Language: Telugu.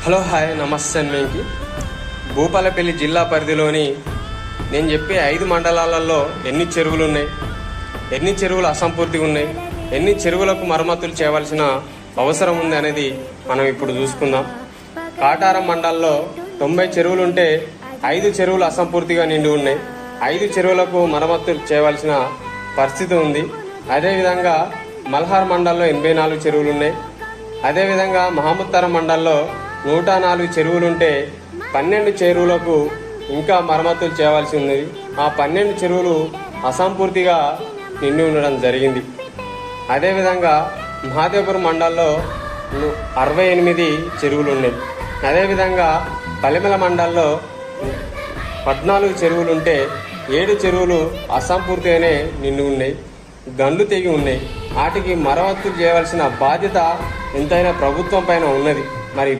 హలో హాయ్ నమస్తే అన్వేకి. భూపాలపల్లి జిల్లా పరిధిలోని నేను చెప్పే 5 మండలాలలో ఎన్ని చెరువులు ఉన్నాయి, ఎన్ని చెరువులు అసంపూర్తిగా ఉన్నాయి, ఎన్ని చెరువులకు మరమ్మతులు చేయవలసిన అవసరం ఉంది అనేది మనం ఇప్పుడు చూసుకుందాం. కాటారం మండలంలో 90 చెరువులు ఉంటే 5 చెరువులు అసంపూర్తిగా నిండి ఉన్నాయి. 5 చెరువులకు మరమ్మతులు చేయవలసిన పరిస్థితి ఉంది. అదేవిధంగా మల్హార్ మండలంలో 84 చెరువులు ఉన్నాయి. అదేవిధంగా మహమూద్తార మండలంలో 104 చెరువులుంటే 12 చెరువులకు ఇంకా మరమ్మతులు చేయవలసి ఉన్నది. ఆ 12 చెరువులు అసంపూర్తిగా నిండి ఉండడం జరిగింది. అదేవిధంగా మహాదేవ్పూర్ మండలంలో 68 చెరువులు ఉన్నాయి. అదేవిధంగా పలిమల మండలంలో 14 చెరువులుంటే 7 చెరువులు అసంపూర్తిగానే నిండి ఉన్నాయి, గండ్లు తెగి ఉన్నాయి. వాటికి మరమ్మతులు చేయవలసిన బాధ్యత ఎంతైనా ప్రభుత్వం పైన ఉన్నది. మరి